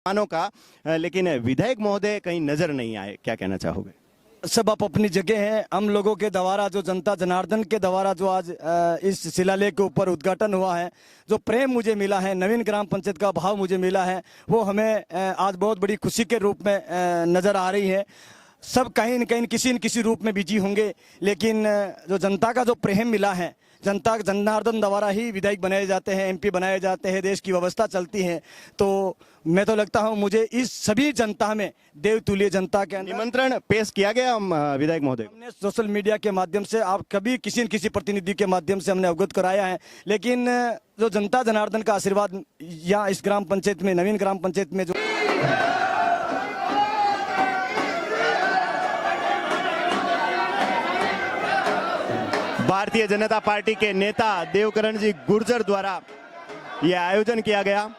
मानों का, लेकिन विधायक महोदय कहीं नजर नहीं आए, क्या कहना चाहोगे? सब आप अपनी जगह हैं। हम लोगों के द्वारा जो जनता जनार्दन के द्वारा जो आज इस शिलालेख के ऊपर उद्घाटन हुआ है, जो प्रेम मुझे मिला है, नवीन ग्राम पंचायत का भाव मुझे मिला है, वो हमें आज बहुत बड़ी खुशी के रूप में नज़र आ रही है। सब कहीं न कहीं किसी न किसी रूप में बिजी होंगे, लेकिन जो जनता का जो प्रेम मिला है, जनता जनार्दन द्वारा ही विधायक बनाए जाते हैं, एमपी बनाए जाते हैं, देश की व्यवस्था चलती है। तो मैं तो लगता हूं मुझे इस सभी जनता में देवतुल्य जनता के अंदर निमंत्रण पेश किया गया विधायक महोदय? हमने सोशल मीडिया के माध्यम से, आप कभी किसी न किसी प्रतिनिधि के माध्यम से हमने अवगत कराया है, लेकिन जो जनता जनार्दन का आशीर्वाद यहाँ इस ग्राम पंचायत में, नवीन ग्राम पंचायत में जो भारतीय जनता पार्टी के नेता देवकरण जी गुर्जर द्वारा यह आयोजन किया गया।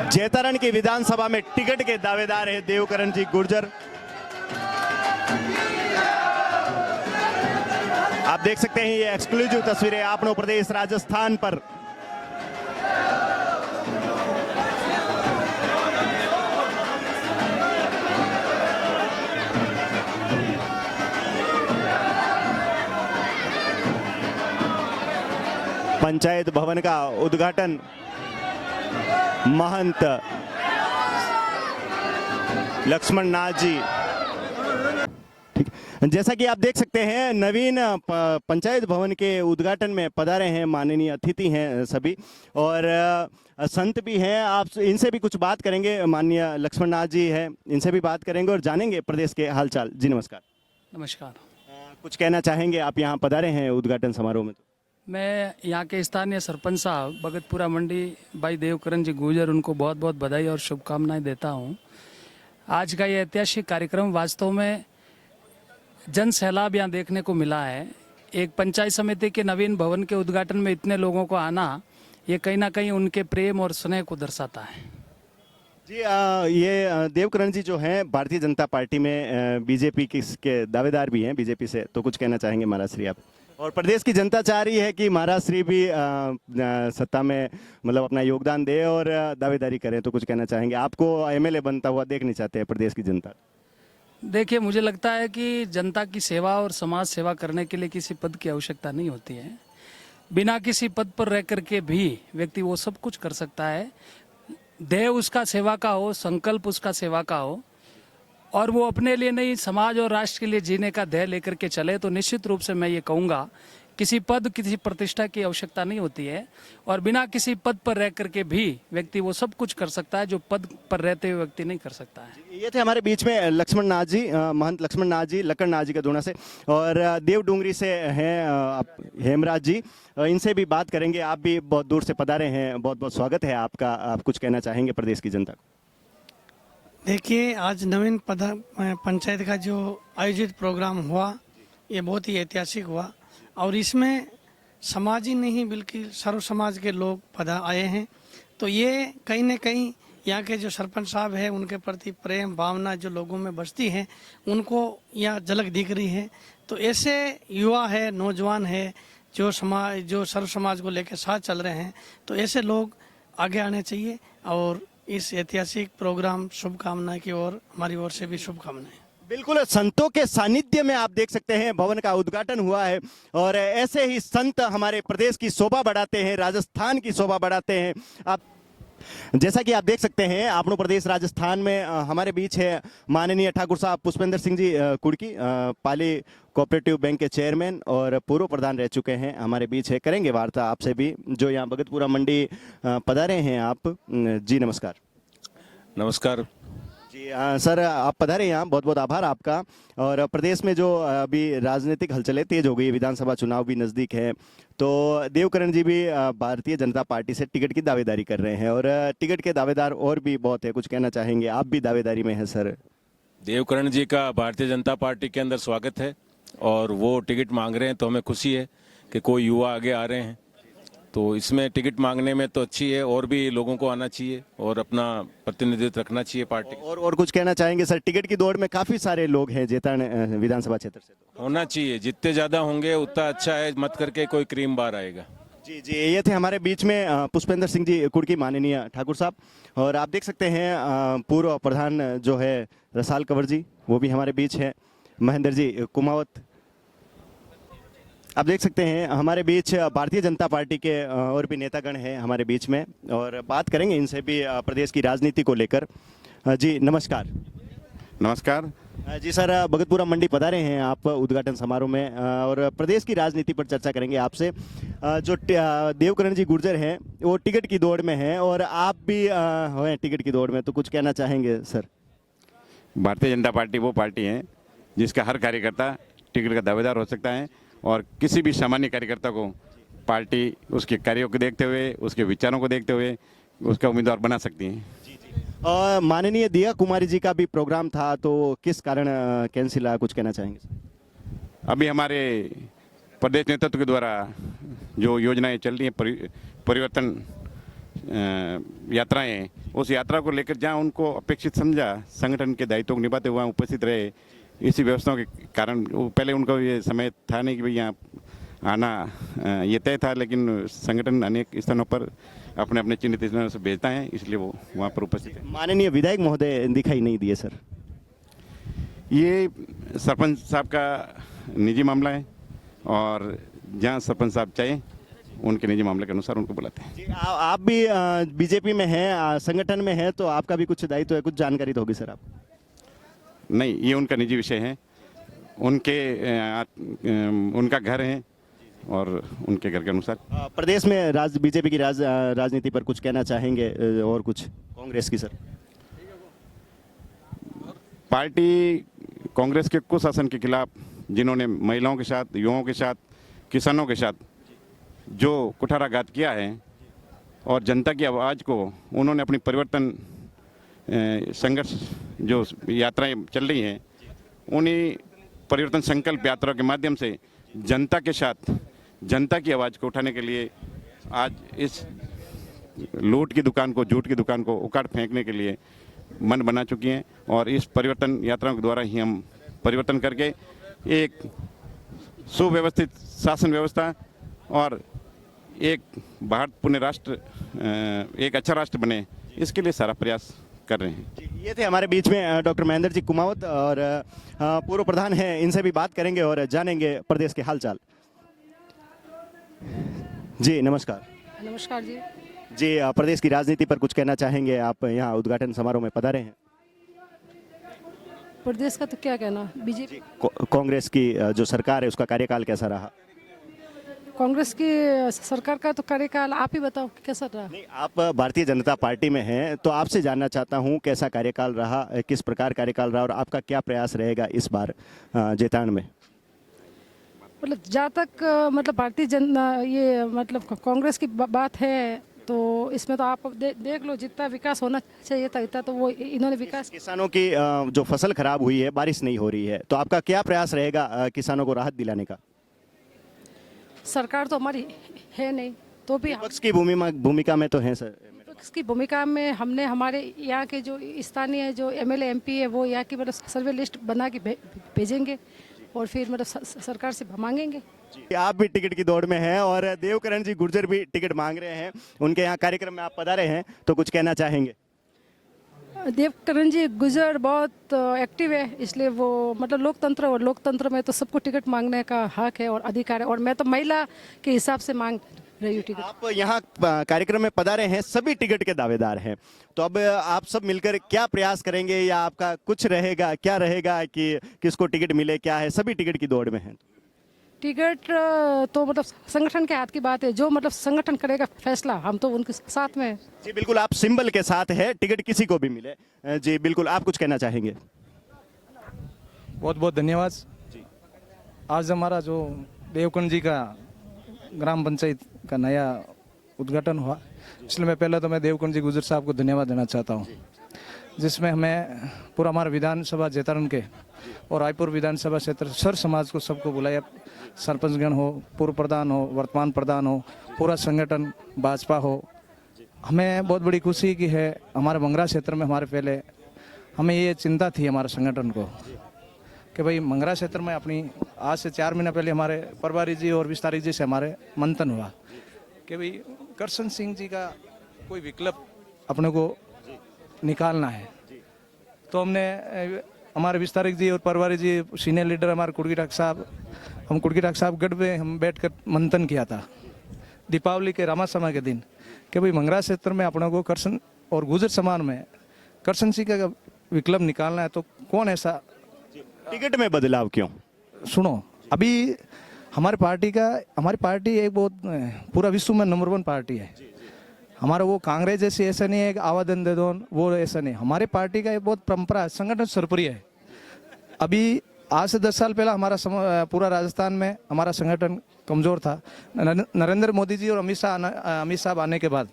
जैतारण की विधानसभा में टिकट के दावेदार है देवकरण जी गुर्जर। आप देख सकते हैं ये एक्सक्लूसिव तस्वीरें आपनो प्रदेश राजस्थान पर। पंचायत भवन का उद्घाटन महंत लक्ष्मण नाथ जी। जैसा कि आप देख सकते हैं नवीन पंचायत भवन के उद्घाटन में पधारे हैं, माननीय अतिथि हैं सभी, और संत भी हैं। आप इनसे भी कुछ बात करेंगे। माननीय लक्ष्मण नाथ जी हैं, इनसे भी बात करेंगे और जानेंगे प्रदेश के हालचाल। जी नमस्कार। नमस्कार। कुछ कहना चाहेंगे? आप यहाँ पधारे हैं उद्घाटन समारोह में। मैं यहाँ के स्थानीय सरपंच साहब भगतपुरा मंडी भाई देवकरण जी गुर्जर, उनको बहुत बहुत बधाई और शुभकामनाएं देता हूँ। आज का ये ऐतिहासिक कार्यक्रम वास्तव में जन सैलाब यहाँ देखने को मिला है। एक पंचायत समिति के नवीन भवन के उद्घाटन में इतने लोगों को आना, ये कहीं ना कहीं उनके प्रेम और स्नेह को दर्शाता है। जी ये देवकरण जी जो हैं भारतीय जनता पार्टी में बीजेपी के दावेदार भी हैं, बीजेपी से, तो कुछ कहना चाहेंगे महाराज श्री आप? और प्रदेश की जनता चाह रही है कि महाराज श्री भी सत्ता में मतलब अपना योगदान दे और दावेदारी करें, तो कुछ कहना चाहेंगे? आपको एमएलए बनता हुआ देखना चाहते हैं प्रदेश की जनता? देखिए, मुझे लगता है कि जनता की सेवा और समाज सेवा करने के लिए किसी पद की आवश्यकता नहीं होती है। बिना किसी पद पर रह करके भी व्यक्ति वो सब कुछ कर सकता है। ध्येय उसका सेवा का हो, संकल्प उसका सेवा का हो, और वो अपने लिए नहीं समाज और राष्ट्र के लिए जीने का ध्येय लेकर के चले, तो निश्चित रूप से मैं ये कहूँगा किसी पद किसी प्रतिष्ठा की आवश्यकता नहीं होती है। और बिना किसी पद पर रह करके भी व्यक्ति वो सब कुछ कर सकता है जो पद पर रहते हुए व्यक्ति नहीं कर सकता है। ये थे हमारे बीच में लक्ष्मण नाथ जी, महंत लक्ष्मण नाथ जी, लक्कड़ नाथ जी का दोना से, और देव डूंगरी से हैं हेमराज जी। इनसे भी बात करेंगे। आप भी बहुत दूर से पधारे हैं, बहुत बहुत स्वागत है आपका। आप कुछ कहना चाहेंगे प्रदेश की जनता को? देखिए, आज नवीन पंचायत का जो आयोजित प्रोग्राम हुआ, ये बहुत ही ऐतिहासिक हुआ, और इसमें समाज ही नहीं बल्कि सर्व समाज के लोग आए हैं। तो ये कहीं न कहीं यहाँ के जो सरपंच साहब हैं उनके प्रति प्रेम भावना जो लोगों में बसती है, उनको यहाँ झलक दिख रही है। तो ऐसे युवा है, नौजवान है, जो सर्व समाज को लेकर साथ चल रहे हैं, तो ऐसे लोग आगे आने चाहिए। और इस ऐतिहासिक प्रोग्राम शुभकामनाएं की ओर, हमारी ओर से भी शुभकामनाएं। बिल्कुल, संतों के सानिध्य में आप देख सकते हैं भवन का उद्घाटन हुआ है, और ऐसे ही संत हमारे प्रदेश की शोभा बढ़ाते हैं, राजस्थान की शोभा बढ़ाते हैं। आप जैसा कि आप देख सकते हैं अपनो प्रदेश राजस्थान में हमारे बीच है माननीय ठाकुर साहब पुष्पेंद्र सिंह जी कुर्की, पाली कोऑपरेटिव बैंक के चेयरमैन और पूर्व प्रधान रह चुके हैं, हमारे बीच है। करेंगे वार्ता आपसे भी, जो यहाँ भगतपुरा मंडी पधारे हैं आप। जी नमस्कार। नमस्कार जी सर, आप पधारे यहाँ, बहुत बहुत आभार आपका। और प्रदेश में जो अभी राजनीतिक हलचलें तेज हो गई, विधानसभा चुनाव भी नज़दीक है, तो देवकरण जी भी भारतीय जनता पार्टी से टिकट की दावेदारी कर रहे हैं, और टिकट के दावेदार और भी बहुत है। कुछ कहना चाहेंगे? आप भी दावेदारी में हैं सर। देवकरण जी का भारतीय जनता पार्टी के अंदर स्वागत है, और वो टिकट मांग रहे हैं तो हमें खुशी है कि कोई युवा आगे आ रहे हैं। तो इसमें टिकट मांगने में तो अच्छी है, और भी लोगों को आना चाहिए और अपना प्रतिनिधित्व रखना चाहिए पार्टी। और कुछ कहना चाहेंगे सर? टिकट की दौड़ में काफी सारे लोग हैं जैतारण विधानसभा क्षेत्र से, होना चाहिए, जितने ज्यादा होंगे उतना अच्छा है, मत करके कोई क्रीम बार आएगा। जी जी, ये थे हमारे बीच में पुष्पेंद्र सिंह जी कुर्की, माननीय ठाकुर साहब। और आप देख सकते हैं पूर्व प्रधान जो है रसाल कंवर जी, वो भी हमारे बीच है। महेंद्र जी कुमावत, आप देख सकते हैं हमारे बीच भारतीय जनता पार्टी के और भी नेतागण हैं हमारे बीच में, और बात करेंगे इनसे भी प्रदेश की राजनीति को लेकर। जी नमस्कार। नमस्कार। जी सर, भगतपुरा मंडी पधारे हैं आप उद्घाटन समारोह में, और प्रदेश की राजनीति पर चर्चा करेंगे आपसे। जो देवकरण जी गुर्जर हैं वो टिकट की दौड़ में हैं, और आप भी हैं टिकट की दौड़ में, तो कुछ कहना चाहेंगे सर? भारतीय जनता पार्टी वो पार्टी है जिसका हर कार्यकर्ता टिकट का दावेदार हो सकता है, और किसी भी सामान्य कार्यकर्ता को पार्टी उसके कार्यों को देखते हुए, उसके विचारों को देखते हुए उसका उम्मीदवार बना सकती है। और माननीय दिया कुमारी जी का भी प्रोग्राम था, तो किस कारण कैंसिल हुआ, कुछ कहना चाहेंगे सर? अभी हमारे प्रदेश नेतृत्व के द्वारा जो योजनाएं चल रही हैं, परिवर्तन यात्राएं, उस यात्रा को लेकर जहां उनको अपेक्षित समझा संगठन के दायित्व को निभाते हुए उपस्थित रहे, इसी व्यवस्थाओं के कारण पहले उनका ये समय था नहीं कि भाई यहाँ आना ये तय था, लेकिन संगठन अनेक स्थानों पर अपने अपने चिन्हित स्थानों से भेजता है, इसलिए वो वहाँ पर उपस्थित है। माननीय विधायक महोदय दिखाई नहीं दिए सर। ये सरपंच साहब का निजी मामला है, और जहाँ सरपंच साहब चाहे उनके निजी मामले के अनुसार उनको बुलाते हैं। जी, आप भी बीजेपी में हैं, संगठन में हैं, तो आपका भी कुछ दायित्व है, कुछ जानकारी तो होगी सर आप? नहीं, ये उनका निजी विषय है, उनका घर है और उनके घर के अनुसार। प्रदेश में बीजेपी की राजनीति पर कुछ कहना चाहेंगे, और कुछ कांग्रेस की सर? पार्टी कांग्रेस के कुशासन के खिलाफ, जिन्होंने महिलाओं के साथ, युवाओं के साथ, किसानों के साथ जो कुठाराघात किया है, और जनता की आवाज़ को उन्होंने अपनी परिवर्तन संघर्ष जो यात्राएं चल रही हैं, उन्हीं परिवर्तन संकल्प यात्रा के माध्यम से जनता के साथ, जनता की आवाज़ को उठाने के लिए आज इस लूट की दुकान को, झूठ की दुकान को उखाड़ फेंकने के लिए मन बना चुकी हैं। और इस परिवर्तन यात्राओं के द्वारा ही हम परिवर्तन करके एक सुव्यवस्थित शासन व्यवस्था और एक भारत पुण्य राष्ट्र, एक अच्छा राष्ट्र बने, इसके लिए सारा प्रयास कर रहे हैं। ये थे हमारे बीच में डॉक्टर महेंद्र जी कुमावत, और पूर्व प्रधान हैं, इनसे भी बात करेंगे और जानेंगे प्रदेश के हालचाल। जी नमस्कार। नमस्कार जी। जी, प्रदेश की राजनीति पर कुछ कहना चाहेंगे? आप यहाँ उद्घाटन समारोह में पधारे हैं। प्रदेश का तो क्या कहना, बीजेपी कांग्रेस की जो सरकार है उसका कार्यकाल कैसा रहा? कांग्रेस की सरकार का तो कार्यकाल आप ही बताओ कैसा रहा। नहीं, आप भारतीय जनता पार्टी में हैं, तो आपसे जानना चाहता हूं कैसा कार्यकाल रहा, किस प्रकार कार्यकाल रहा, और आपका क्या प्रयास रहेगा इस बार जैतान में? मतलब जहाँ तक मतलब भारतीय जनता, ये मतलब कांग्रेस की बात है, तो इसमें तो आप देख लो, जितना विकास होना चाहिए था इतना तो वो इन्होंने विकास। किसानों की जो फसल खराब हुई है, बारिश नहीं हो रही है, तो आपका क्या प्रयास रहेगा किसानों को राहत दिलाने का? सरकार तो हमारी है नहीं, तो भी विपक्ष की भूमिका में तो है सर। विपक्ष की भूमिका में हमने हमारे यहाँ के जो स्थानीय जो एमएलए एमपी है, वो यहाँ की मतलब सर्वे लिस्ट बना के भेजेंगे, और फिर मतलब सरकार से मांगेंगे। आप भी टिकट की दौड़ में हैं, और देवकरण जी गुर्जर भी टिकट मांग रहे हैं, उनके यहाँ कार्यक्रम में आप पधारे हैं, तो कुछ कहना चाहेंगे? देवकरण जी गुजर बहुत एक्टिव है, इसलिए वो मतलब लोकतंत्र, और लोकतंत्र में तो सबको टिकट मांगने का हक है और अधिकार है, और मैं तो महिला के हिसाब से मांग रही हूँ टिकट। आप यहाँ कार्यक्रम में पधारे हैं, सभी टिकट के दावेदार हैं, तो अब आप सब मिलकर क्या प्रयास करेंगे, या आपका कुछ रहेगा, क्या रहेगा कि किसको टिकट मिले, क्या है? सभी टिकट की दौड़ में हैं। टिकट तो मतलब संगठन के हाथ की बात है, जो मतलब संगठन करेगा फैसला, हम तो उनके साथ में हैं। जी बिल्कुल, आप सिंबल के साथ है, टिकट किसी को भी मिले। जी बिल्कुल, आप कुछ कहना चाहेंगे? बहुत बहुत धन्यवाद। आज हमारा जो देवकरण जी का ग्राम पंचायत का नया उद्घाटन हुआ, इसलिए मैं देवकरण जी गुजर साहब को धन्यवाद देना चाहता हूँ, जिसमें हमें पूरा हमारा विधानसभा जैतारण के और रायपुर विधानसभा क्षेत्र सर समाज को सबको बुलाया, सरपंचगण हो, पूर्व प्रधान हो, वर्तमान प्रधान हो, पूरा संगठन भाजपा हो। हमें बहुत बड़ी खुशी की है, हमारे मंगरा क्षेत्र में हमारे पहले हमें ये चिंता थी हमारे संगठन को कि भाई मंगरा क्षेत्र में अपनी आज से 4 महीना पहले हमारे प्रभारी जी और विस्तारी जी से हमारे मंथन हुआ, कि भाई करशन सिंह जी का कोई विकल्प अपने को निकालना है। तो हमने हमारे विस्तारक जी और परवारी जी सीनियर लीडर हमारे कुर्की ठाक साहब, हम कुर्की ठाक साहब गढ़ में हम बैठकर मंथन किया था दीपावली के रामासमा के दिन कि भाई मंगरा क्षेत्र में अपने को करशन और गुजर समाज में करशन सिंह का विकल्प निकालना है। तो कौन ऐसा टिकट में बदलाव क्यों? सुनो, अभी हमारी पार्टी एक बहुत पूरा विश्व में नंबर 1 पार्टी है। हमारा वो कांग्रेस जैसी ऐसा नहीं है कि आवेदन दे दो, वो ऐसा नहीं। हमारी पार्टी का एक बहुत परंपरा है, संगठन सर्वप्रिय है। अभी आज से 10 साल पहला हमारा पूरा राजस्थान में हमारा संगठन कमजोर था। नरेंद्र मोदी जी और अमित साहब आने के बाद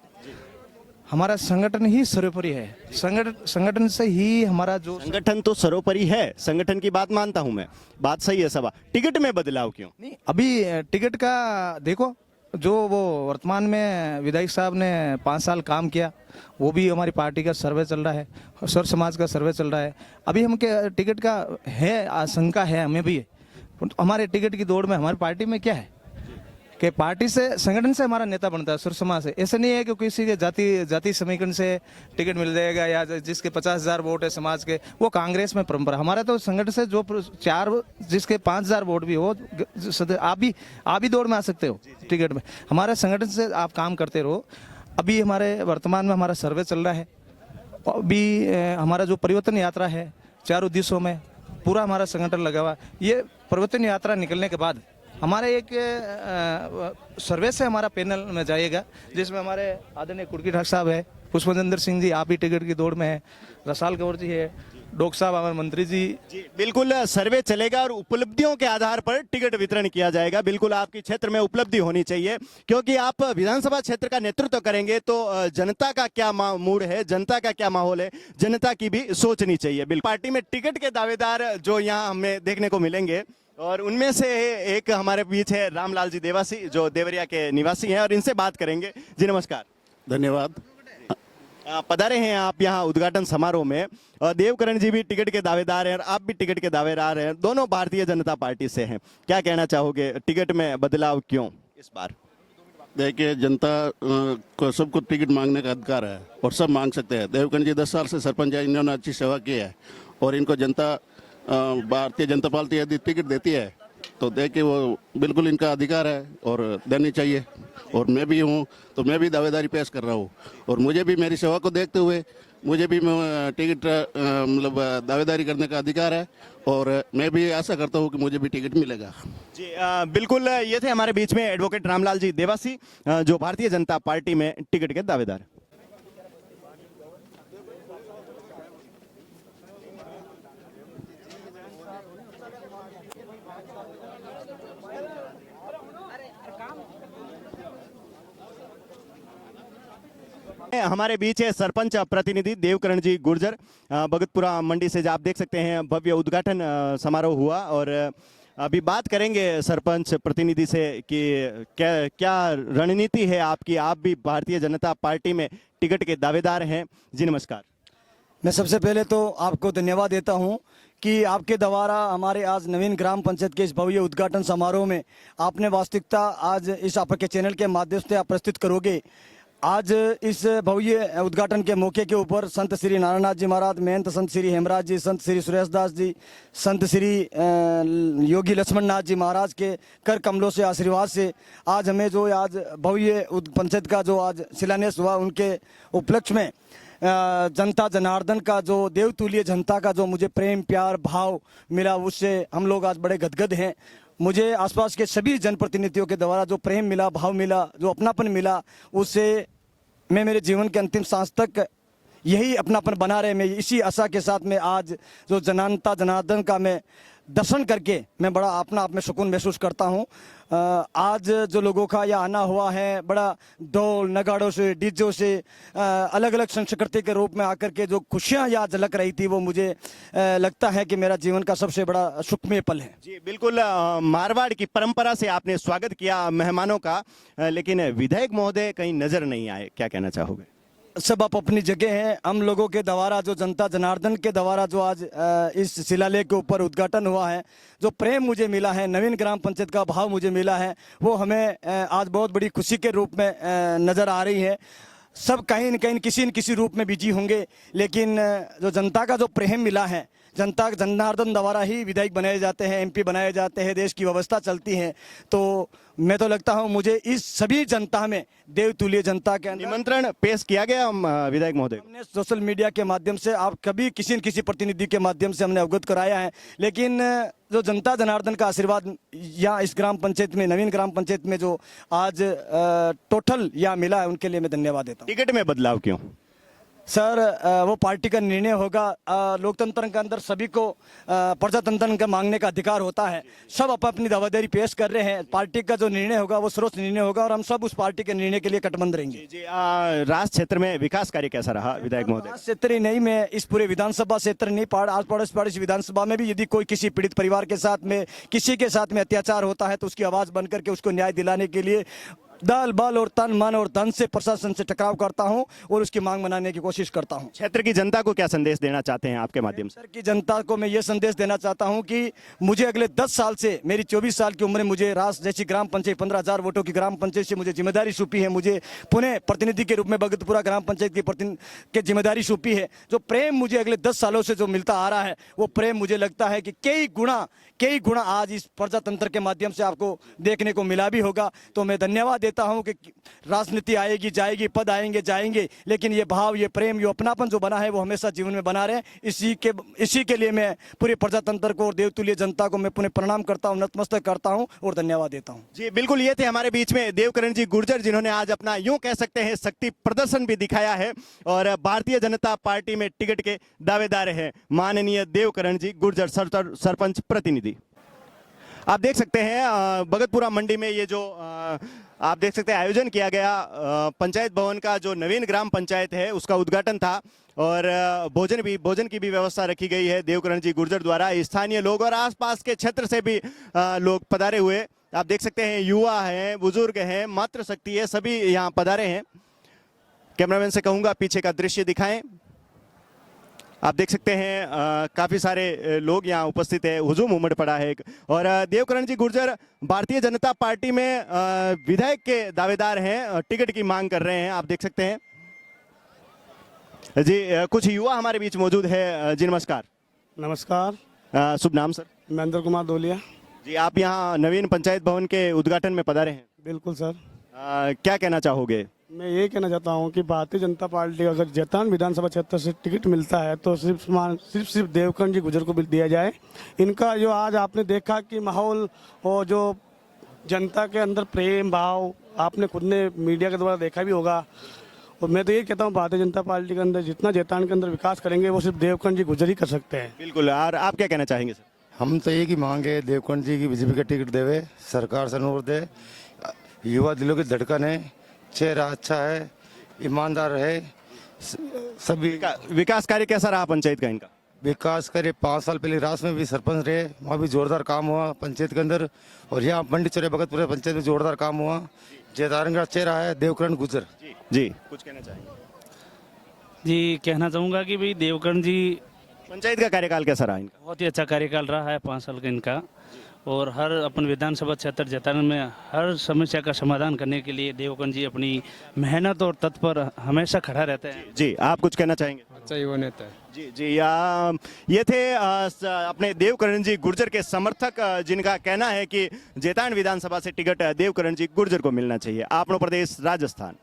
हमारा संगठन ही सर्वोपरि है। संगठन से ही हमारा जो संगठन तो सर्वोपरि है, संगठन की बात मानता हूं मैं, बात सही है सभा। टिकट में बदलाव क्यों? नहीं, अभी टिकट का देखो, जो वो वर्तमान में विधायक साहब ने 5 साल काम किया, वो भी हमारी पार्टी का सर्वे चल रहा है, सर समाज का सर्वे चल रहा है। अभी हम के टिकट का है आशंका है, हमें भी है। हमारे टिकट की दौड़ में हमारी पार्टी में क्या है कि पार्टी से संगठन से हमारा नेता बनता है, सुर समाज से। ऐसा नहीं है कि किसी के जाति समीकरण से टिकट मिल जाएगा या जिसके 50,000 वोट है समाज के, वो कांग्रेस में परंपरा। हमारा तो संगठन से जो जिसके 5,000 वोट भी हो, आप भी दौड़ में आ सकते हो टिकट में। हमारे संगठन से आप काम करते रहो। अभी हमारे वर्तमान में हमारा सर्वे चल रहा है। अभी हमारा जो परिवर्तन यात्रा है, चारों दिशों में पूरा हमारा संगठन लगा हुआ। ये परिवर्तन यात्रा निकलने के बाद हमारे एक सर्वे से हमारा पैनल में जाएगा, जिसमें हमारे आदरणीय कुर्की ठाक साहब है, पुष्पेंद्र सिंह जी आप ही टिकट की दौड़ में है, रसाल कंवर जी है, डोक साहब हमारे मंत्री जी। बिल्कुल सर्वे चलेगा और उपलब्धियों के आधार पर टिकट वितरण किया जाएगा। बिल्कुल आपके क्षेत्र में उपलब्धि होनी चाहिए, क्योंकि आप विधानसभा क्षेत्र का नेतृत्व करेंगे तो जनता का क्या मूड है, जनता का क्या माहौल है, जनता की भी सोचनी चाहिए। बिल्कुल पार्टी में टिकट के दावेदार जो यहाँ हमें देखने को मिलेंगे, और उनमें से एक हमारे बीच है रामलाल जी देवासी, जो देवरिया के निवासी हैं, और इनसे बात करेंगे। जी नमस्कार। धन्यवाद। पधारे हैं आप यहाँ उद्घाटन समारोह में। देवकरण जी भी टिकट के दावेदार हैं और आप भी टिकट के दावेदार हैं, दोनों भारतीय जनता पार्टी से हैं। क्या कहना चाहोगे, टिकट में बदलाव क्यों इस बार? देखिए, जनता को सबको टिकट मांगने का अधिकार है और सब मांग सकते हैं। देवकरण जी 10 साल से सरपंच है, इन्होंने अच्छी सेवा की है और इनको जनता भारतीय जनता पार्टी यदि टिकट देती है तो देखिए वो बिल्कुल इनका अधिकार है और देनी चाहिए। और मैं भी हूँ तो मैं भी दावेदारी पेश कर रहा हूँ, और मुझे भी मेरी सेवा को देखते हुए मुझे भी टिकट मतलब दावेदारी करने का अधिकार है, और मैं भी आशा करता हूँ कि मुझे भी टिकट मिलेगा। जी बिल्कुल, ये थे हमारे बीच में एडवोकेट रामलाल जी देवासी, जो भारतीय जनता पार्टी में टिकट के दावेदार हैं। हमारे बीच है सरपंच प्रतिनिधि देवकरण जी गुर्जर, भगतपुरा मंडी से। आप देख सकते हैं भव्य उद्घाटन समारोह हुआ, और अभी बात करेंगे सरपंच प्रतिनिधि से कि क्या रणनीति है आपकी। आप भी भारतीय जनता पार्टी में टिकट के दावेदार हैं। जी नमस्कार। मैं सबसे पहले तो आपको धन्यवाद देता हूं कि आपके द्वारा हमारे आज नवीन ग्राम पंचायत के इस भव्य उद्घाटन समारोह में आपने वास्तविकता आज इस आपके चैनल के माध्यम से आप प्रस्तुत करोगे। आज इस भव्य उद्घाटन के मौके के ऊपर संत श्री नारायणनाथ जी महाराज, महंत संत श्री हेमराज जी, संत श्री सुरेशदास जी, संत श्री योगी लक्ष्मण नाथ जी महाराज के कर कमलों से आशीर्वाद से आज हमें जो आज भव्य पंचायत का जो आज शिलान्यास हुआ, उनके उपलक्ष्य में जनता जनार्दन का जो देवतुल्य जनता का जो मुझे प्रेम प्यार भाव मिला, उससे हम लोग आज बड़े गदगद हैं। मुझे आसपास के सभी जनप्रतिनिधियों के द्वारा जो प्रेम मिला, भाव मिला, जो अपनापन मिला, उससे मैं मेरे जीवन के अंतिम सांस तक यही अपनापन बना रहे। मैं इसी आशा के साथ में आज जो जनता जनार्दन का मैं दर्शन करके मैं बड़ा अपना आप में सुकून महसूस करता हूँ। आज जो लोगों का यहाँ आना हुआ है, बड़ा ढोल नगाड़ों से, डीजों से, अलग अलग संस्कृति के रूप में आकर के जो खुशियाँ यहाँ झलक रही थी, वो मुझे लगता है कि मेरा जीवन का सबसे बड़ा सुखमय पल है। जी बिल्कुल, मारवाड़ की परंपरा से आपने स्वागत किया मेहमानों का, लेकिन विधायक महोदय कहीं नजर नहीं आए, क्या कहना चाहोगे? सब आप अपनी जगह हैं। हम लोगों के द्वारा जो जनता जनार्दन के द्वारा जो आज इस शिलालेख के ऊपर उद्घाटन हुआ है, जो प्रेम मुझे मिला है, नवीन ग्राम पंचायत का भाव मुझे मिला है, वो हमें आज बहुत बड़ी खुशी के रूप में नज़र आ रही है। सब कहीं न कहीं किसी न किसी रूप में बिजी होंगे, लेकिन जो जनता का जो प्रेम मिला है, जनता जनार्दन द्वारा ही विधायक बनाए जाते हैं, एमपी बनाए जाते हैं, देश की व्यवस्था चलती है। तो मैं तो लगता हूं मुझे इस सभी जनता में देवतुल्य जनता के अंदर निमंत्रण पेश किया गया विधायक महोदय को? हमने सोशल मीडिया के माध्यम से, आप कभी किसी न किसी प्रतिनिधि के माध्यम से हमने अवगत कराया है, लेकिन जो जनता जनार्दन का आशीर्वाद यहाँ इस ग्राम पंचायत में, नवीन ग्राम पंचायत में जो आज टोटल यहाँ मिला है, उनके लिए मैं धन्यवाद देता हूँ। टिकट में बदलाव क्यों? सर वो पार्टी का निर्णय होगा। लोकतंत्र के अंदर सभी को प्रजातंत्र का मांगने का अधिकार होता है। सब अपनी दावेदारी पेश कर रहे हैं। पार्टी का जो निर्णय होगा वो सर्वोच्च निर्णय होगा और हम सब उस पार्टी के निर्णय के लिए कटिबद्ध रहेंगे। जी, राज क्षेत्र में विकास कार्य कैसा रहा विधायक महोदय? राज क्षेत्र ही नहीं, मैं इस पूरे विधानसभा क्षेत्र नहीं, आस पड़ोस विधानसभा में भी यदि कोई किसी पीड़ित परिवार के साथ में, किसी के साथ में अत्याचार होता है तो उसकी आवाज़ बन करके उसको न्याय दिलाने के लिए दल बल और तन मन और धन से प्रशासन से टकराव करता हूं और उसकी मांग मनाने की कोशिश करता हूं। क्षेत्र की जनता को क्या संदेश देना चाहते हैं आपके माध्यम से? क्षेत्र की जनता को मैं ये संदेश देना चाहता हूं कि मुझे अगले 10 साल से, मेरी 24 साल की उम्र में मुझे रास जैसी ग्राम पंचायत 15,000 वोटों की ग्राम पंचायत से मुझे जिम्मेदारी सौंपी है। मुझे पुणे प्रतिनिधि के रूप में भगतपुरा ग्राम पंचायत की जिम्मेदारी सौंपी है। जो प्रेम मुझे अगले 10 सालों से जो मिलता आ रहा है, वो प्रेम मुझे लगता है कि कई गुणा आज इस प्रजातंत्र के माध्यम से आपको देखने को मिला भी होगा। तो मैं धन्यवाद देता हूं कि राजनीति आएगी जाएगी, पद आएंगे जाएंगे, लेकिन ये भाव, ये प्रेम, ये अपनापन जो बना है वो हमेशा जीवन में बना रहे। इसी के लिए मैं पूरे प्रजातंत्र को और देवतुल्य जनता को मैं पुनः प्रणाम करता हूं, नतमस्तक करता हूं और धन्यवाद देता हूं। जी बिल्कुल, ये थे हमारे बीच में देवकरण जी गुर्जर, जिन्होंने आज अपना यूं कह सकते हैं शक्ति प्रदर्शन भी दिखाया है और भारतीय जनता पार्टी में टिकट के दावेदार हैं माननीय देवकरण जी गुर्जर, सरपंच प्रतिनिधि। आप देख सकते हैं भगतपुरा मंडी में ये जो आप देख सकते हैं आयोजन किया गया पंचायत भवन का, जो नवीन ग्राम पंचायत है उसका उद्घाटन था और भोजन की भी व्यवस्था रखी गई है देवकरण जी गुर्जर द्वारा। स्थानीय लोग और आसपास के क्षेत्र से भी लोग पधारे हुए आप देख सकते हैं, युवा हैं, बुजुर्ग हैं, मातृशक्ति है, सभी यहाँ पधारे हैं। कैमरामैन से कहूँगा पीछे का दृश्य दिखाएं। आप देख सकते हैं काफ़ी सारे लोग यहाँ उपस्थित है, हुजूम उमड़ पड़ा है। और देवकरण जी गुर्जर भारतीय जनता पार्टी में विधायक के दावेदार हैं, टिकट की मांग कर रहे हैं। आप देख सकते हैं जी, कुछ युवा हमारे बीच मौजूद है। जी नमस्कार। नमस्कार। शुभ नाम सर? महेंद्र कुमार दोलिया। जी, आप यहाँ नवीन पंचायत भवन के उद्घाटन में पधारे हैं? बिल्कुल सर। क्या कहना चाहोगे? मैं ये कहना चाहता हूँ कि भारतीय जनता पार्टी अगर जैतान विधानसभा क्षेत्र से टिकट मिलता है तो सिर्फ देवकरण जी गुर्जर को दिया जाए। इनका जो आज आपने देखा कि माहौल और जो जनता के अंदर प्रेम भाव आपने खुद ने मीडिया के द्वारा देखा भी होगा। और मैं तो ये कहता हूँ भारतीय जनता पार्टी के अंदर जितना जैतान के अंदर विकास करेंगे वो सिर्फ देवकरण जी गुर्जर ही कर सकते हैं। बिल्कुल। और आप क्या कहना चाहेंगे सर? हम तो एक ही मांग है, देवकरण जी की बीजेपी का टिकट देवे, सरकार से अनुरोध है। युवा दिलों की धड़कन है, चेहरा अच्छा है, ईमानदार है। सभी विकास कार्य कैसा रहा पंचायत का इनका? विकास करे। 5 साल पहले रास में भी सरपंच रहे, वहाँ भी जोरदार काम हुआ पंचायत के अंदर। और यहाँ मंडी चौरे भगतपुरा पंचायत में जोरदार काम हुआ। जयदारण का चेहरा है देवकरण गुर्जर। जी कुछ कहना चाहेंगे? जी कहना चाहूँगा कि भाई देवकरण जी पंचायत का कार्यकाल कैसा रहा इनका? बहुत ही अच्छा कार्यकाल रहा है 5 साल का इनका। और हर अपन विधानसभा क्षेत्र जैतारण में हर समस्या का समाधान करने के लिए देवकरण जी अपनी मेहनत और तत्पर हमेशा खड़ा रहते हैं। जी आप कुछ कहना चाहेंगे? अच्छा युवा नेता है। जी ये थे अपने देवकरण जी गुर्जर के समर्थक, जिनका कहना है कि जैतारण विधानसभा से टिकट देवकरण जी गुर्जर को मिलना चाहिए। आपनो प्रदेश राजस्थान।